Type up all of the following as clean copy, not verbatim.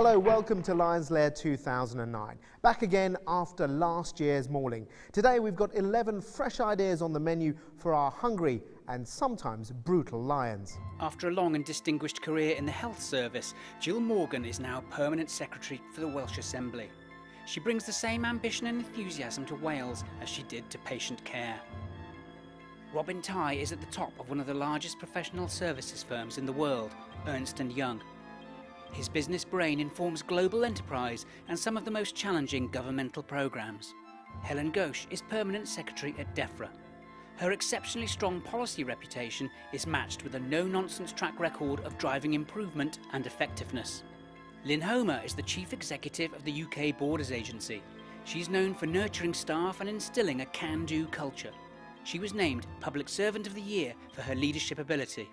Hello, welcome to Lions Lair 2009. Back again after last year's mauling. Today we've got 11 fresh ideas on the menu for our hungry and sometimes brutal lions. After a long and distinguished career in the health service, Jill Morgan is now Permanent Secretary for the Welsh Assembly. She brings the same ambition and enthusiasm to Wales as she did to patient care. Robin Tighe is at the top of one of the largest professional services firms in the world, Ernst & Young. His business brain informs global enterprise and some of the most challenging governmental programmes. Helen Ghosh is Permanent Secretary at DEFRA. Her exceptionally strong policy reputation is matched with a no-nonsense track record of driving improvement and effectiveness. Lynn Homer is the Chief Executive of the UK Borders Agency. She's known for nurturing staff and instilling a can-do culture. She was named Public Servant of the Year for her leadership ability.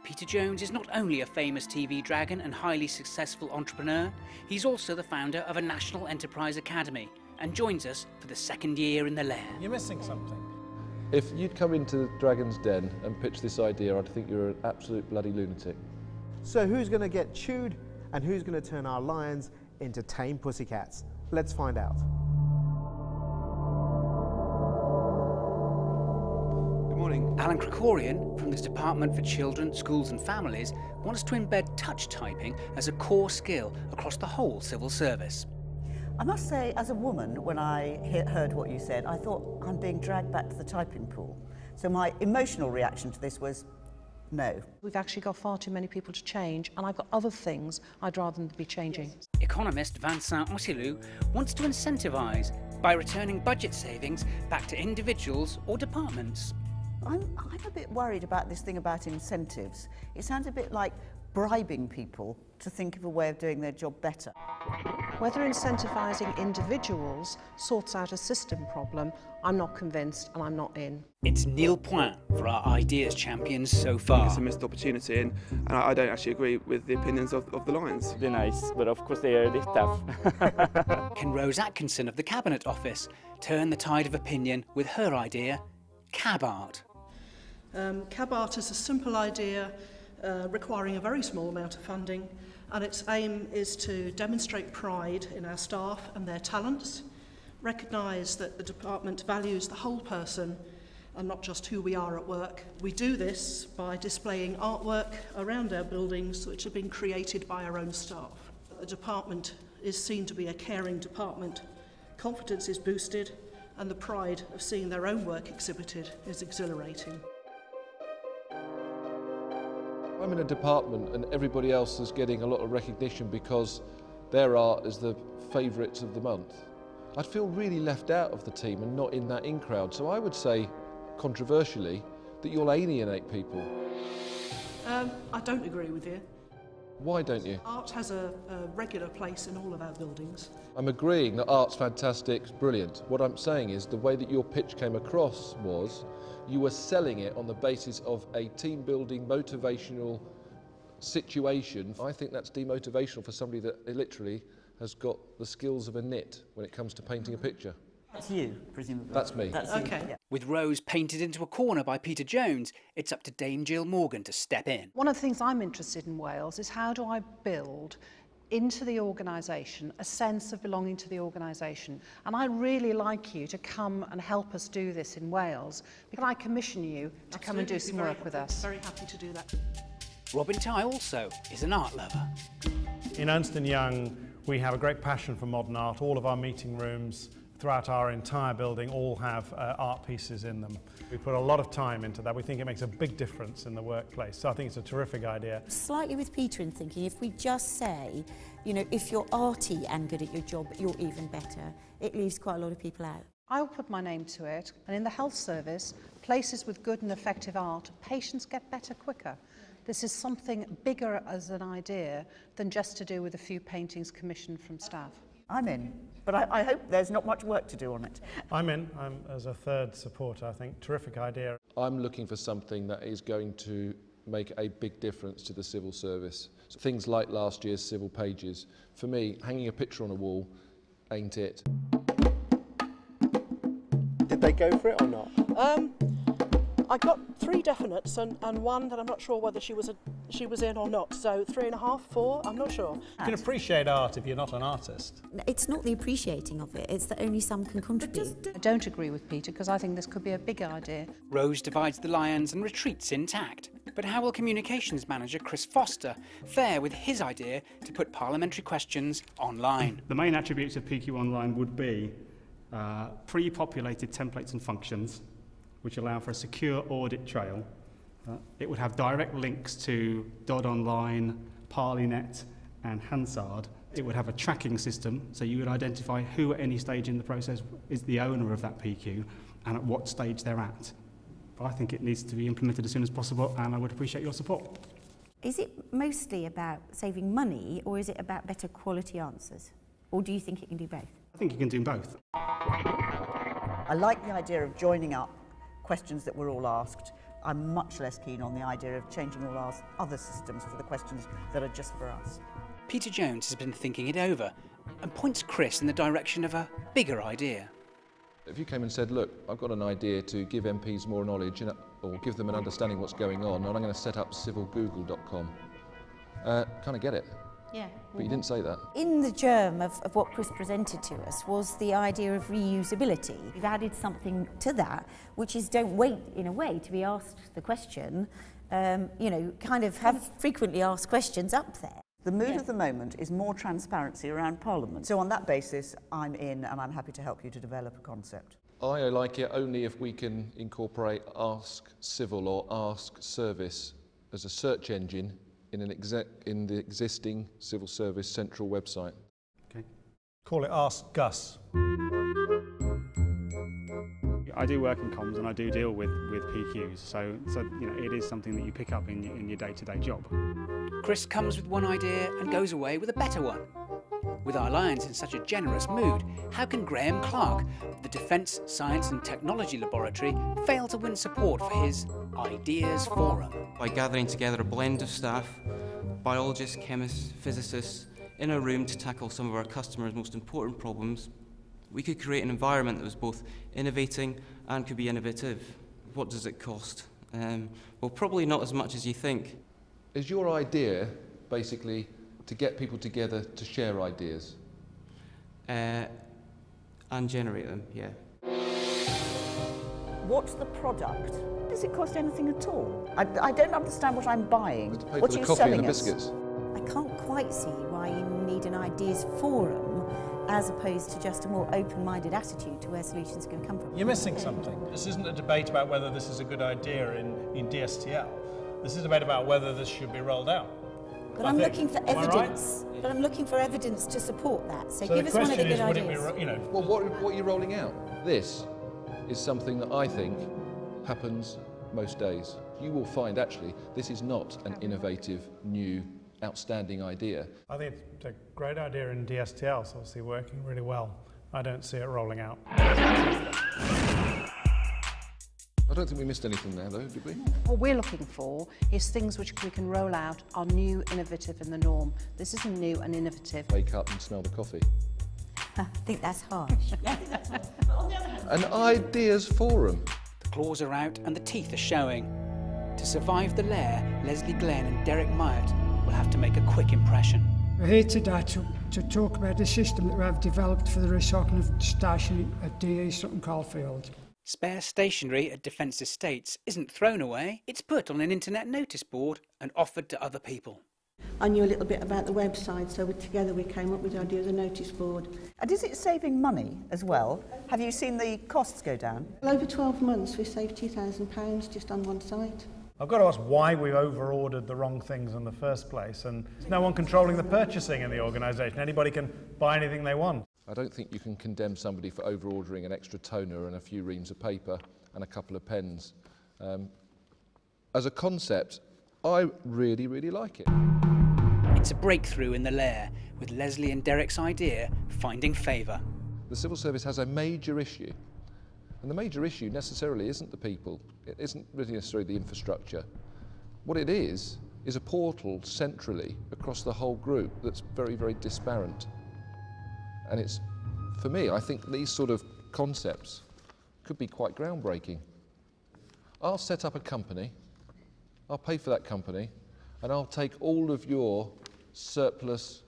Peter Jones is not only a famous TV dragon and highly successful entrepreneur, he's also the founder of a National Enterprise Academy and joins us for the second year in the Lair. You're missing something. If you'd come into the Dragon's Den and pitch this idea, I'd think you're an absolute bloody lunatic. So who's going to get chewed and who's going to turn our lions into tame pussycats? Let's find out. Alan Krikorian, from the Department for Children, Schools and Families, wants to embed touch typing as a core skill across the whole civil service. I must say, as a woman, when I heard what you said, I thought I'm being dragged back to the typing pool. So my emotional reaction to this was no. We've actually got far too many people to change, and I've got other things I'd rather than be changing. Yes. Economist Vincent Ossilou wants to incentivise by returning budget savings back to individuals or departments. I'm a bit worried about this thing about incentives. It sounds a bit like bribing people to think of a way of doing their job better. Whether incentivising individuals sorts out a system problem, I'm not convinced and I'm not in. It's Neil Point for our ideas champions so far. It's a missed opportunity and I don't actually agree with the opinions of the Lions. They're nice, but of course they are a bit tough. Can Rose Atkinson of the Cabinet Office turn the tide of opinion with her idea, cab art? Cab art is a simple idea requiring a very small amount of funding, and its aim is to demonstrate pride in our staff and their talents, recognise that the department values the whole person and not just who we are at work. We do this by displaying artwork around our buildings which have been created by our own staff. The department is seen to be a caring department, confidence is boosted, and the pride of seeing their own work exhibited is exhilarating. I'm in a department and everybody else is getting a lot of recognition because their art is the favourites of the month. I'd feel really left out of the team and not in that in crowd, so I would say, controversially, that you'll alienate people. I don't agree with you. Why don't you? Art has a regular place in all of our buildings. I'm agreeing that art's fantastic, it's brilliant. What I'm saying is the way that your pitch came across was you were selling it on the basis of a team-building, motivational situation. I think that's demotivational for somebody that literally has got the skills of a nit when it comes to painting a picture. That's you, presumably. That's me. That's Okay. You. Yeah. With Rose painted into a corner by Peter Jones, it's up to Dame Jill Morgan to step in. One of the things I'm interested in Wales is how do I build into the organisation a sense of belonging to the organisation, and I'd really like you to come and help us do this in Wales because I commission you to come and do some work with us. Very happy to do that. Robin Tighe also is an art lover. In Ernst & Young, we have a great passion for modern art. All of our meeting rooms throughout our entire building all have art pieces in them. We put a lot of time into that. We think it makes a big difference in the workplace. So I think it's a terrific idea. Slightly with Peter in thinking, if we just say, you know, if you're arty and good at your job, you're even better, it leaves quite a lot of people out. I'll put my name to it, and in the health service, places with good and effective art, patients get better quicker. This is something bigger as an idea than just to do with a few paintings commissioned from staff. I'm in, but I hope there's not much work to do on it. I'm in. I'm as a third supporter, I think. Terrific idea. I'm looking for something that is going to make a big difference to the civil service. So things like last year's civil pages. For me, hanging a picture on a wall ain't it. Did they go for it or not? I got 3 definites and one that I'm not sure whether she was a she was in or not. So 3.5, 4, I'm not sure. You can appreciate art if you're not an artist. It's not the appreciating of it, it's that only some can contribute. I don't agree with Peter because I think this could be a big idea. Rose divides the lions and retreats intact. But how will communications manager Chris Foster fare with his idea to put parliamentary questions online? The main attributes of PQ Online would be pre-populated templates and functions, which allow for a secure audit trail. It would have direct links to Dodd Online, ParliNet and Hansard. It would have a tracking system, so you would identify who at any stage in the process is the owner of that PQ and at what stage they're at. But I think it needs to be implemented as soon as possible, and I would appreciate your support. Is it mostly about saving money, or is it about better quality answers? Or do you think it can do both? I think you can do both. I like the idea of joining up questions that were all asked. I'm much less keen on the idea of changing all our other systems for the questions that are just for us. Peter Jones has been thinking it over and points Chris in the direction of a bigger idea. If you came and said, look, I've got an idea to give MPs more knowledge or give them an understanding of what's going on, and I'm going to set up civilgoogle.com, kind of get it. Yeah. But you didn't say that. In the germ of what Chris presented to us was the idea of reusability. We've added something to that, which is don't wait, in a way, to be asked the question, you know, kind of have frequently asked questions up there. The mood of the moment is more transparency around Parliament. So on that basis, I'm in and I'm happy to help you to develop a concept. I like it only if we can incorporate Ask Civil or Ask Service as a search engine in the existing Civil Service Central website. Okay. Call it Ask Gus. I do work in comms and I do deal with PQs, so you know, it is something that you pick up in your day-to-day job. Chris comes with one idea and goes away with a better one. With our lions in such a generous mood, how can Graham Clark, the Defence Science and Technology Laboratory, fail to win support for his Ideas Forum? By gathering together a blend of staff, biologists, chemists, physicists, in a room to tackle some of our customers' most important problems, we could create an environment that was both innovating and could be innovative. What does it cost? Well, probably not as much as you think. Is your idea basically to get people together to share ideas? And generate them, yeah. What's the product? Does it cost anything at all? I don't understand what I'm buying. To pay What for are the you coffee and selling the us? biscuits. I can't quite see why you need an ideas forum as opposed to just a more open-minded attitude to where solutions can come from. You're missing something. This isn't a debate about whether this is a good idea in DSTL. This is a debate about whether this should be rolled out. But I'm looking for evidence. But I'm looking for evidence to support that. So give us one of the good ideas. Well, what are you rolling out? This is something that I think happens most days. You will find, actually, this is not an innovative, new, outstanding idea. I think it's a great idea in DSTL. It's obviously working really well. I don't see it rolling out. I don't think we missed anything there, though, did we? What we're looking for is things which we can roll out are new, innovative in the norm. This isn't new and innovative. Wake up and smell the coffee. I think that's harsh. An ideas forum. The claws are out and the teeth are showing. To survive the lair, Leslie Glenn and Derek Myatt will have to make a quick impression. We're here today to talk about the system that we have developed for the recycling of stationery at DE Sutton Coldfield. Spare stationery at Defence Estates isn't thrown away, it's put on an internet notice board and offered to other people. I knew a little bit about the website, so together we came up with the idea of the notice board. And is it saving money as well? Have you seen the costs go down? Well, over 12 months we saved £2,000 just on one site. I've got to ask why we've over-ordered the wrong things in the first place, and there's no one controlling the purchasing in the organisation. Anybody can buy anything they want. I don't think you can condemn somebody for over-ordering an extra toner and a few reams of paper and a couple of pens. As a concept, I really, really like it. It's a breakthrough in the lair, with Leslie and Derek's idea finding favour. The civil service has a major issue, and the major issue necessarily isn't the people. It isn't really necessarily the infrastructure. What it is a portal centrally across the whole group that's very, very disparate. And it's, for me, I think these sort of concepts could be quite groundbreaking. I'll set up a company, I'll pay for that company, and I'll take all of your surplus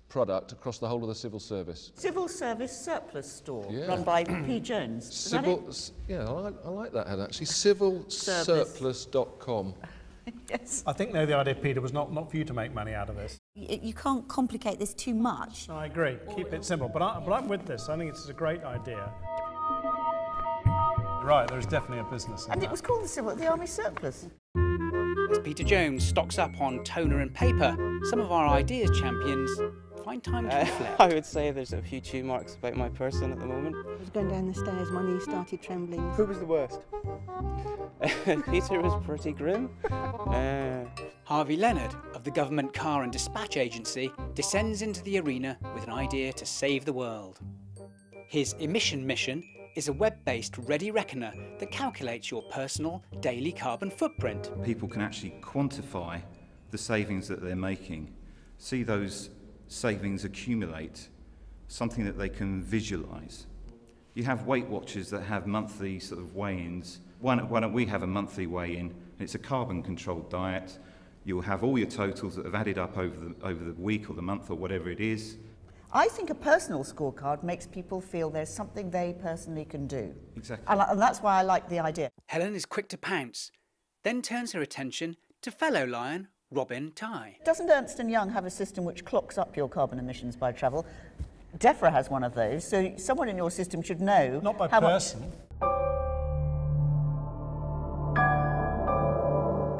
product across the whole of the civil service. Civil Service Surplus Store, Yeah. run by P. Jones. Is that it? Yeah, I like that head actually. Civilsurplus.com. Yes. I think, no, the idea, Peter, was not for you to make money out of this. You can't complicate this too much. I agree. Keep it simple. But I'm with this. I think it's a great idea. You're right, there's definitely a business in And that. it was called the Army Surplus. As Peter Jones stocks up on toner and paper, some of our ideas champions find time to reflect. I would say there's a few tune marks about my person at the moment. I was going down the stairs, my knees started trembling. Who was the worst? Peter was pretty grim. Harvey Leonard of the Government Car and Dispatch Agency descends into the arena with an idea to save the world. His emission mission is a web-based Ready Reckoner that calculates your personal daily carbon footprint. People can actually quantify the savings that they're making, see those savings accumulate, something that they can visualise. You have Weight Watchers that have monthly sort of weigh-ins. Why don't we have a monthly weigh-in? It's a carbon-controlled diet. You'll have all your totals that have added up over the week or the month or whatever it is. I think a personal scorecard makes people feel there's something they personally can do. Exactly. And that's why I like the idea. Helen is quick to pounce, then turns her attention to fellow lion Robin Tighe. Doesn't Ernst & Young have a system which clocks up your carbon emissions by travel? DEFRA has one of those, so someone in your system should know. Not by how person.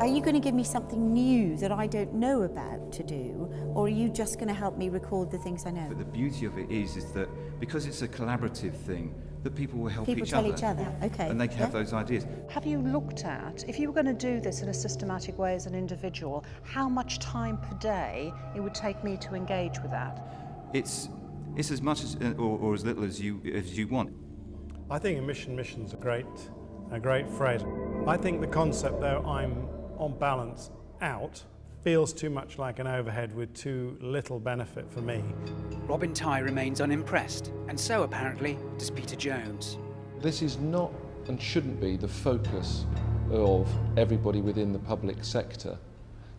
Are you going to give me something new that I don't know about to do, or are you just going to help me record the things I know? But the beauty of it is that because it's a collaborative thing, that people will help People each tell other. each other, okay. And they can have those ideas. Have you looked at, if you were going to do this in a systematic way as an individual, how much time per day it would take me to engage with that? It's as much as or as little as you want. I think mission's a great phrase. I think the concept, though, I'm on balance out, feels too much like an overhead with too little benefit for me. Robin Tighe remains unimpressed, and so apparently does Peter Jones. This is not and shouldn't be the focus of everybody within the public sector.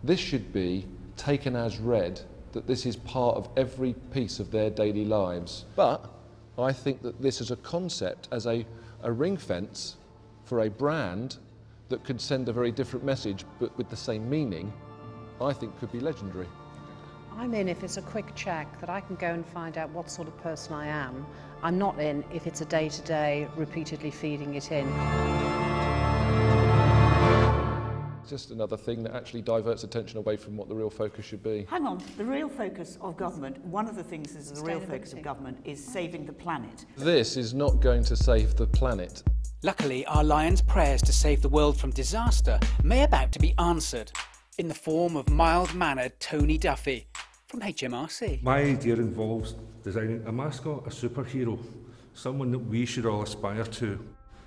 This should be taken as read that this is part of every piece of their daily lives. But I think that this as a concept, as a ring fence for a brand that could send a very different message but with the same meaning, I think could be legendary. I'm in if it's a quick check that I can go and find out what sort of person I am. I'm not in if it's a day-to-day, repeatedly feeding it in. Just another thing that actually diverts attention away from what the real focus should be. Hang on, the real focus of government, one of the things is the real focus of government is saving the planet. This is not going to save the planet. Luckily, our Lion's prayers to save the world from disaster may about to be answered in the form of mild-mannered Tony Duffy from HMRC. My idea involves designing a mascot, a superhero, someone that we should all aspire to.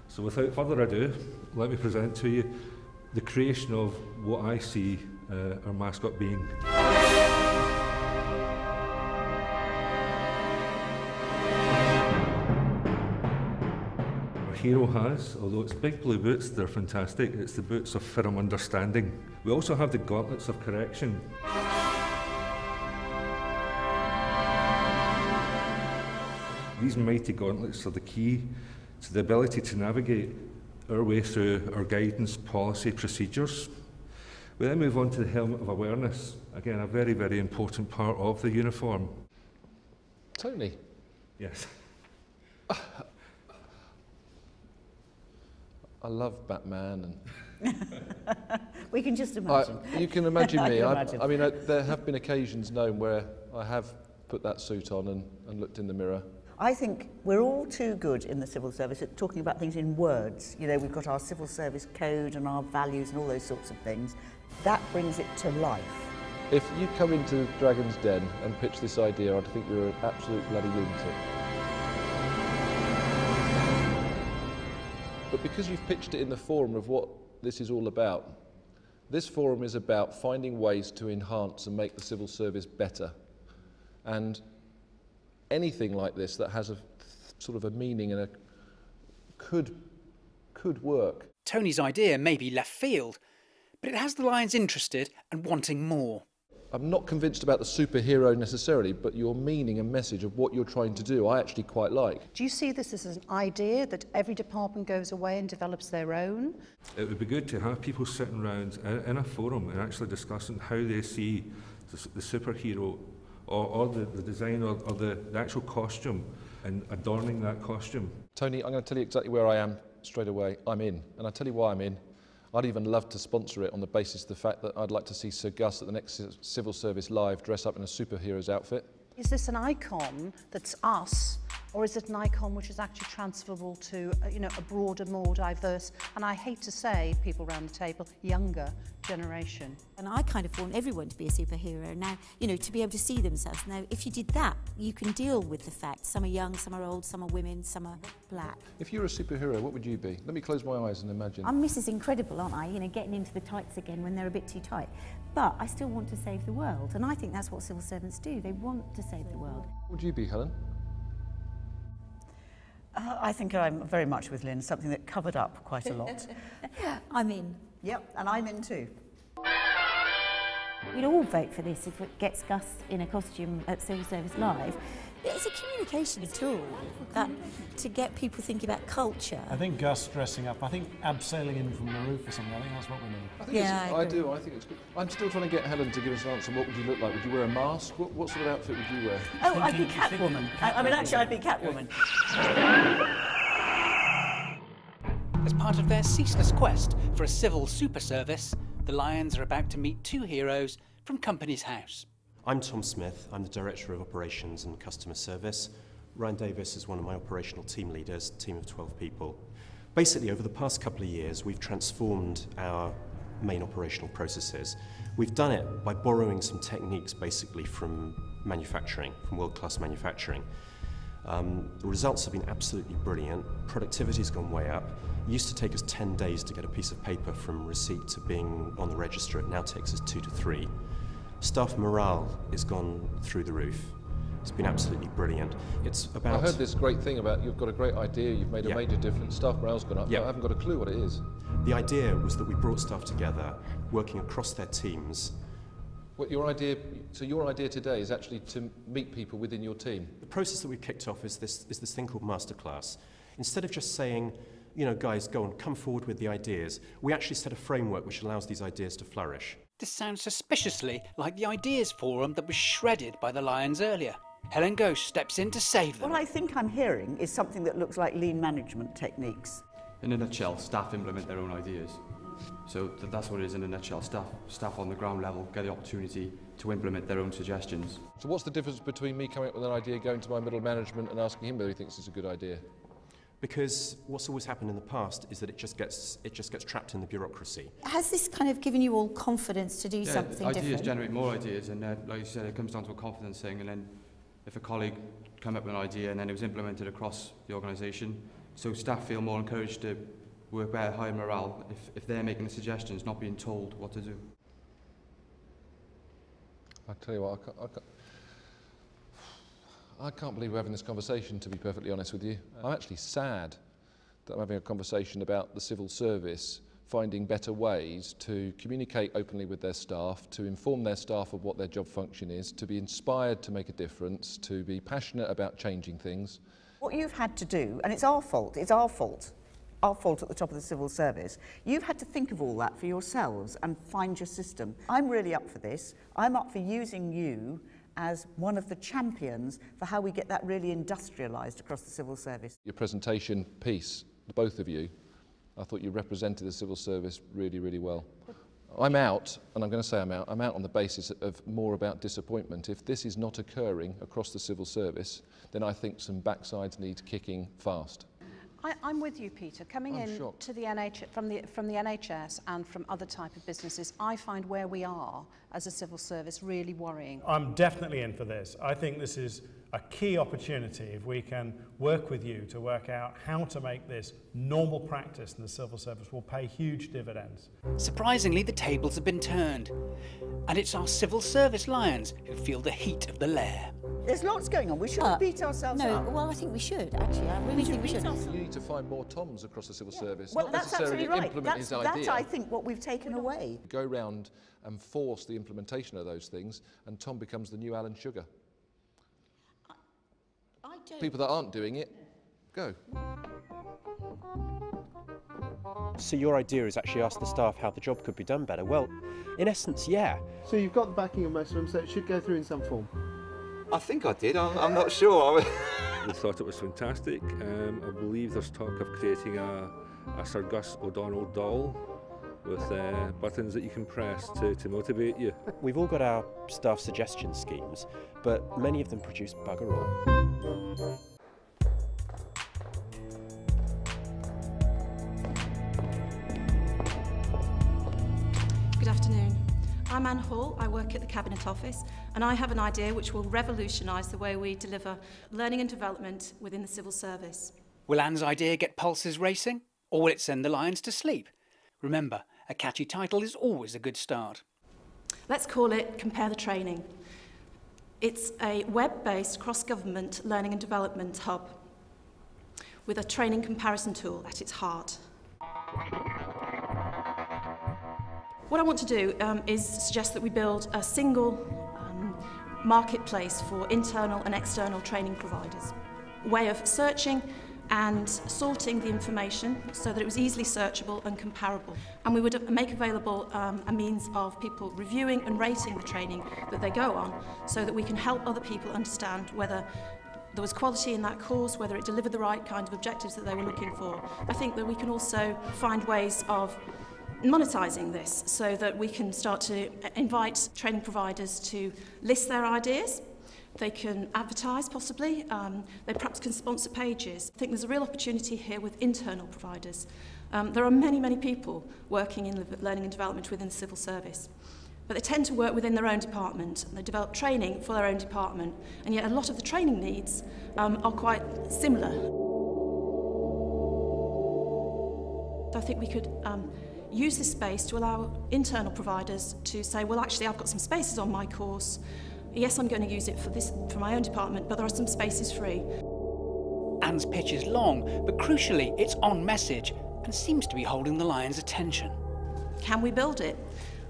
So without further ado, let me present to you the creation of what I see our mascot being. Our hero has, although it's big blue boots, they're fantastic, it's the boots of firm understanding. We also have the gauntlets of correction. These mighty gauntlets are the key to the ability to navigate our way through our guidance, policy, procedures. We then move on to the helmet of awareness. Again, a very, very important part of the uniform. Tony? Yes. I love Batman and... We can just imagine. You can imagine me. I mean, there have been occasions known where I have put that suit on and looked in the mirror. I think we're all too good in the civil service at talking about things in words. You know, we've got our civil service code and our values and all those sorts of things. That brings it to life. If you come into Dragon's Den and pitch this idea, I'd think you're an absolute bloody lunatic. But because you've pitched it in the forum of what this is all about, this forum is about finding ways to enhance and make the civil service better. And anything like this that has a sort of a meaning and could work. Tony's idea may be left field, but it has the Lions interested and wanting more. I'm not convinced about the superhero necessarily, but your meaning and message of what you're trying to do, I actually quite like. Do you see this as an idea that every department goes away and develops their own? It would be good to have people sitting around in a forum and actually discussing how they see the superhero or the design or the actual costume and adorning that costume. Tony, I'm going to tell you exactly where I am straight away. I'm in, and I'll tell you why I'm in. I'd even love to sponsor it on the basis of the fact that I'd like to see Sir Gus at the next Civil Service Live dress up in a superhero's outfit. Is this an icon that's us, or is it an icon which is actually transferable to a broader, more diverse, and I hate to say, people around the table, younger generation? And I kind of want everyone to be a superhero now, to be able to see themselves. Now, if you did that, you can deal with the fact some are young, some are old, some are women, some are black. If you were a superhero, what would you be? Let me close my eyes and imagine. I'm Mrs. Incredible, aren't I? Getting into the tights again when they're a bit too tight. But I still want to save the world, and I think that's what civil servants do. They want to save the world. What would you be, Helen? I think I'm very much with Lynn, something that covered up quite a lot. I'm in. Yep, and I'm in too. We'd all vote for this if it gets Gus in a costume at Civil Service Live. It's a communication tool that to get people thinking about culture. I think Gus dressing up, I think abseiling him from the roof or something, I think that's what we need. I do, I think it's good. I'm still trying to get Helen to give us an answer. What would you look like? Would you wear a mask? What sort of outfit would you wear? Oh, I'd be Catwoman. Actually, I'd be Catwoman. As part of their ceaseless quest for a civil super service, the Lions are about to meet two heroes from Companies House. I'm Tom Smith. I'm the Director of Operations and Customer Service. Ryan Davis is one of my operational team leaders, team of 12 people. Basically, over the past couple of years, we've transformed our main operational processes. We've done it by borrowing some techniques basically from manufacturing, from world-class manufacturing. The results have been absolutely brilliant. Productivity's gone way up. It used to take us 10 days to get a piece of paper from receipt to being on the register. It now takes us 2 to 3. Staff morale has gone through the roof. It's been absolutely brilliant. It's about... I heard this great thing about you've got a great idea, you've made a major difference, staff morale's gone up, but I haven't got a clue what it is. The idea was that we brought staff together, working across their teams. What your idea today is actually to meet people within your team? The process that we've kicked off is this thing called Masterclass. Instead of just saying, guys, go on, come forward with the ideas, we actually set a framework which allows these ideas to flourish. This sounds suspiciously like the Ideas Forum that was shredded by the Lions earlier. Helen Ghost steps in to save them. What I think I'm hearing is something that looks like lean management techniques. In a nutshell, staff implement their own ideas. So that's what it is in a nutshell. Staff on the ground level get the opportunity to implement their own suggestions. So what's the difference between me coming up with an idea, going to my middle management and asking him whether he thinks it's a good idea? Because what's always happened in the past is that it just gets trapped in the bureaucracy. Has this kind of given you all confidence to do something different? Ideas generate more ideas, and like you said, it comes down to a confidence thing. And then if a colleague come up with an idea and then it was implemented across the organisation, so staff feel more encouraged to work better, higher morale if they're making the suggestions, not being told what to do. I tell you what, I can't believe we're having this conversation, to be perfectly honest with you. I'm actually sad that I'm having a conversation about the civil service finding better ways to communicate openly with their staff, to inform their staff of what their job function is, to be inspired to make a difference, to be passionate about changing things. What you've had to do, and it's our fault at the top of the civil service, you've had to think of all that for yourselves and find your system. I'm really up for this. I'm up for using you as one of the champions for how we get that really industrialised across the civil service. Your presentation piece, the both of you, I thought you represented the civil service really, really well. I'm out, and I'm going to say I'm out on the basis of more about disappointment. If this is not occurring across the civil service, then I think some backsides need kicking fast. I'm with you, Peter. Coming in to the from the NHS and from other type of businesses, I find where we are as a civil service really worrying. I'm definitely in for this. I think this is a key opportunity if we can work with you to work out how to make this normal practice in the civil service. Will pay huge dividends. Surprisingly, the tables have been turned, and it's our civil service lions who feel the heat of the lair. There's lots going on. We shouldn't beat ourselves up. No, well, I think we should, actually. I really think we should. You need to find more Toms across the civil service, Well, not that's necessarily absolutely right. implement his idea. That's, I think, what we've taken away. Go round and force the implementation of those things, and Tom becomes the new Alan Sugar. People that aren't doing it, go. So your idea is actually ask the staff how the job could be done better. Well, in essence, yeah. So you've got the backing of most of them, so it should go through in some form. I think I did. I'm not sure. They thought it was fantastic. I believe there's talk of creating a Sir Gus O'Donnell doll with buttons that you can press to motivate you. We've all got our staff suggestion schemes, but many of them produce bugger all. Good afternoon. I'm Anne Hall, I work at the Cabinet Office, and I have an idea which will revolutionise the way we deliver learning and development within the civil service. Will Anne's idea get pulses racing, or will it send the lions to sleep? Remember, a catchy title is always a good start. Let's call it Compare the Training. It's a web-based cross-government learning and development hub with a training comparison tool at its heart. What I want to do is suggest that we build a single marketplace for internal and external training providers. A way of searching and sorting the information so that it was easily searchable and comparable. And we would make available a means of people reviewing and rating the training that they go on so that we can help other people understand whether there was quality in that course, whether it delivered the right kind of objectives that they were looking for. I think that we can also find ways of monetising this so that we can start to invite training providers to list their ideas. They can advertise, possibly. They perhaps can sponsor pages. I think there's a real opportunity here with internal providers. There are many, many people working in learning and development within the civil service, but they tend to work within their own department. They develop training for their own department, and yet a lot of the training needs are quite similar. So I think we could use this space to allow internal providers to say, well, actually, I've got some spaces on my course. Yes, I'm going to use it for my own department, but there are some spaces free. Anne's pitch is long, but crucially, it's on message and seems to be holding the lions' attention. Can we build it?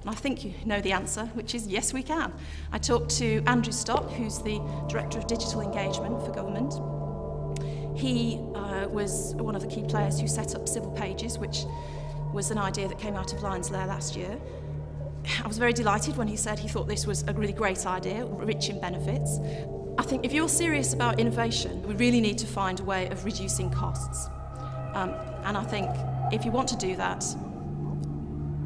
And I think you know the answer, which is yes, we can. I talked to Andrew Stott, who's the Director of Digital Engagement for Government. He was one of the key players who set up Civil Pages, which was an idea that came out of Lions Lair last year. I was very delighted when he said he thought this was a really great idea, rich in benefits. I think if you're serious about innovation, we really need to find a way of reducing costs. And I think if you want to do that,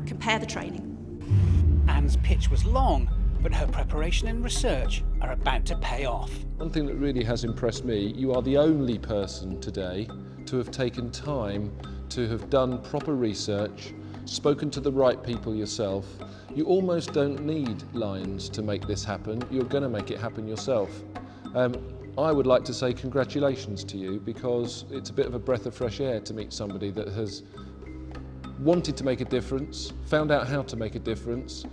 compare the training. Anne's pitch was long, but her preparation and research are about to pay off. One thing that really has impressed me, you are the only person today to have taken time to have done proper research, spoken to the right people yourself. You almost don't need Lions to make this happen. You're going to make it happen yourself. I would like to say congratulations to you, because it's a bit of a breath of fresh air to meet somebody that has wanted to make a difference, found out how to make a difference,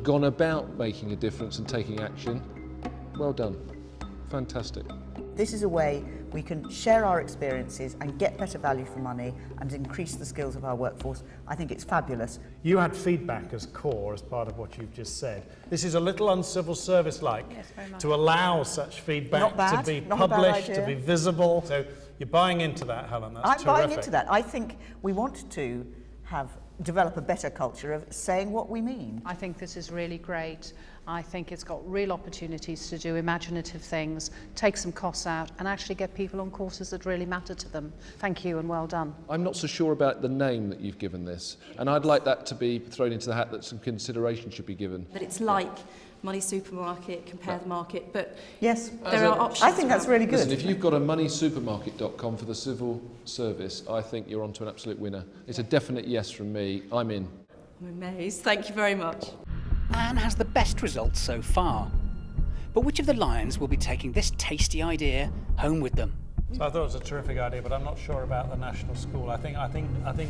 gone about making a difference and taking action. Well done. Fantastic. This is a way we can share our experiences and get better value for money and increase the skills of our workforce. I think it's fabulous. You had feedback as core as part of what you've just said. This is a little uncivil service-like, yes, to allow such feedback to be published, to be visible. So you're buying into that, Helen. That's terrific. I'm buying into that. I think we want to develop a better culture of saying what we mean. I think this is really great. I think it's got real opportunities to do imaginative things, take some costs out, and actually get people on courses that really matter to them. Thank you and well done. I'm not so sure about the name that you've given this, and I'd like that to be thrown into the hat, that some consideration should be given. That it's like Money Supermarket, Compare the Market, but yes, there are options. I think that's really good. Listen, if you've got a moneysupermarket.com for the civil service, I think you're onto an absolute winner. It's a definite yes from me. I'm in. I'm amazed. Thank you very much. Anne has the best results so far. But which of the Lions will be taking this tasty idea home with them? So I thought it was a terrific idea, but I'm not sure about the national school. I think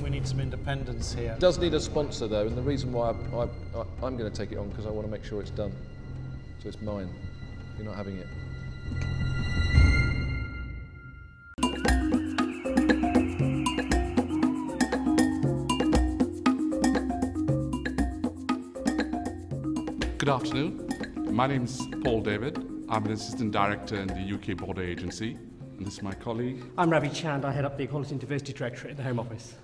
we need some independence here. It does need a sponsor though, and the reason why I'm going to take it on because I want to make sure it's done. So it's mine. You're not having it. Good afternoon. My name is Paul David. I'm an Assistant Director in the UK Border Agency. And this is my colleague. I'm Ravi Chand. I head up the Equality and Diversity Directorate at the Home Office.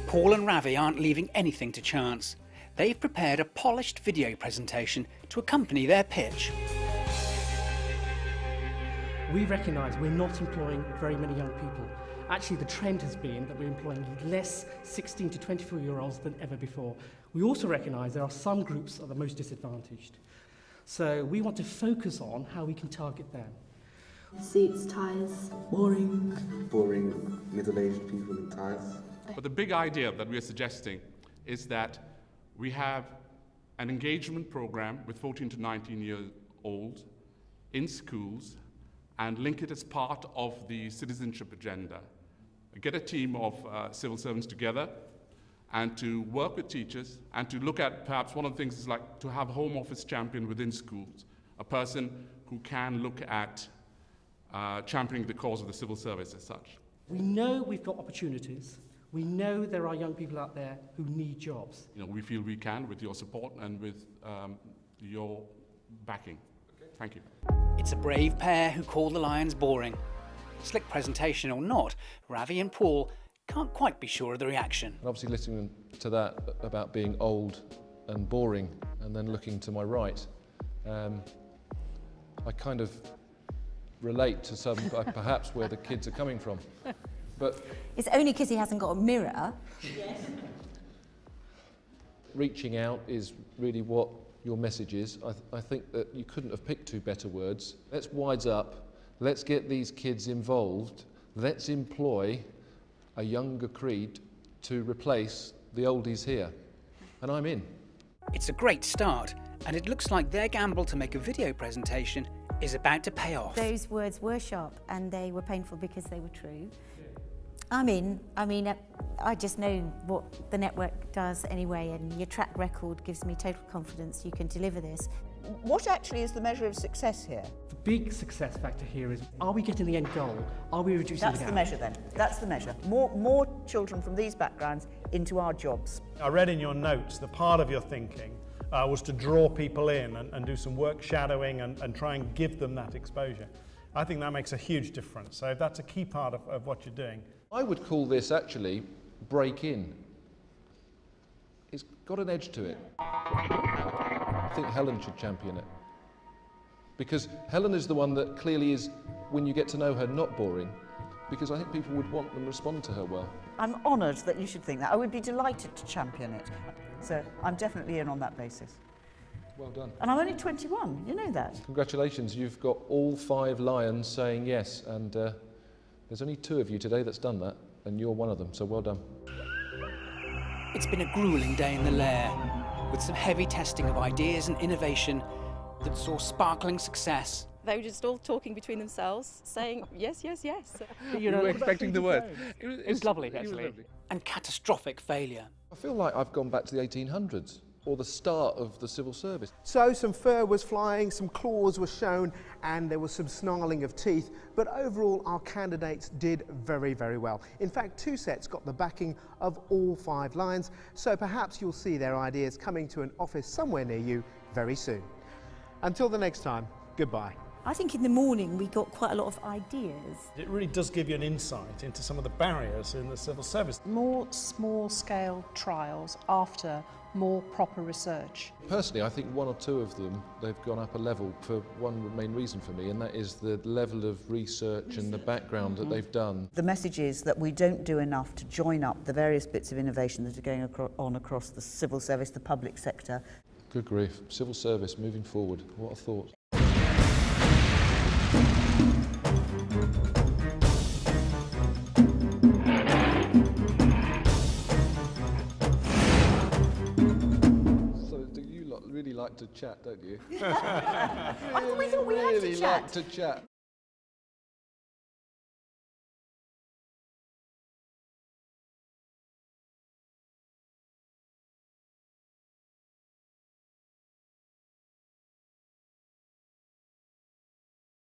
Paul and Ravi aren't leaving anything to chance. They've prepared a polished video presentation to accompany their pitch. We recognise we're not employing very many young people. Actually, the trend has been that we're employing less 16 to 24-year-olds than ever before. We also recognise there are some groups that are the most disadvantaged. So we want to focus on how we can target them. Suits, ties. Boring. Boring middle-aged people in ties. But the big idea that we're suggesting is that we have an engagement program with 14 to 19-year-olds in schools and link it as part of the citizenship agenda. Get a team of civil servants together and to work with teachers and to look at perhaps one of the things is like to have a home office champion within schools, a person who can look at championing the cause of the civil service as such. We know we've got opportunities. We know there are young people out there who need jobs. You know, we feel we can with your support and with your backing. Thank you. It's a brave pair who call the Lions boring. Slick presentation or not, Ravi and Paul can't quite be sure of the reaction. And obviously listening to that about being old and boring and then looking to my right, I kind of relate to some perhaps where the kids are coming from. But it's only because he hasn't got a mirror. Yes. Reaching out is really what your message is. I think that you couldn't have picked two better words. Let's wise up, let's get these kids involved, let's employ a younger creed to replace the oldies here. And I'm in. It's a great start, and it looks like their gamble to make a video presentation is about to pay off. Those words were sharp and they were painful because they were true. I'm in. I mean, I just know what the network does anyway, and your track record gives me total confidence you can deliver this. What actually is the measure of success here? The big success factor here is, are we getting the end goal? Are we reducing the gap? That's the measure then. That's the measure. More children from these backgrounds into our jobs. I read in your notes that part of your thinking was to draw people in and do some work shadowing and try and give them that exposure. I think that makes a huge difference. So that's a key part of what you're doing. I would call this actually break in. It's got an edge to it. I think Helen should champion it. Because Helen is the one that clearly is, when you get to know her, not boring. Because I think people would want and respond to her well. I'm honoured that you should think that. I would be delighted to champion it. So I'm definitely in on that basis. Well done. And I'm only 21, you know that. Congratulations, you've got all 5 Lions saying yes, and there's only 2 of you today that's done that, and you're one of them, so well done. It's been a gruelling day in the lair, with some heavy testing of ideas and innovation that saw sparkling success. They were just all talking between themselves, saying yes, yes, yes. You were expecting the word. It was lovely, actually. And catastrophic failure. I feel like I've gone back to the 1800s. Or the start of the civil service. So some fur was flying, some claws were shown, and there was some snarling of teeth, but overall our candidates did very, very well. In fact, 2 sets got the backing of all 5 Lions, so perhaps you'll see their ideas coming to an office somewhere near you very soon. Until the next time, goodbye. I think in the morning we got quite a lot of ideas. It really does give you an insight into some of the barriers in the civil service. More small-scale trials after more proper research. Personally, I think 1 or 2 of them, they've gone up a level for one main reason for me, and that is the level of research and the background that they've done. The message is that we don't do enough to join up the various bits of innovation that are going on across the civil service, the public sector. Good grief, civil service moving forward, what a thought. Really like to chat, don't you? I thought we had to really chat. like to chat.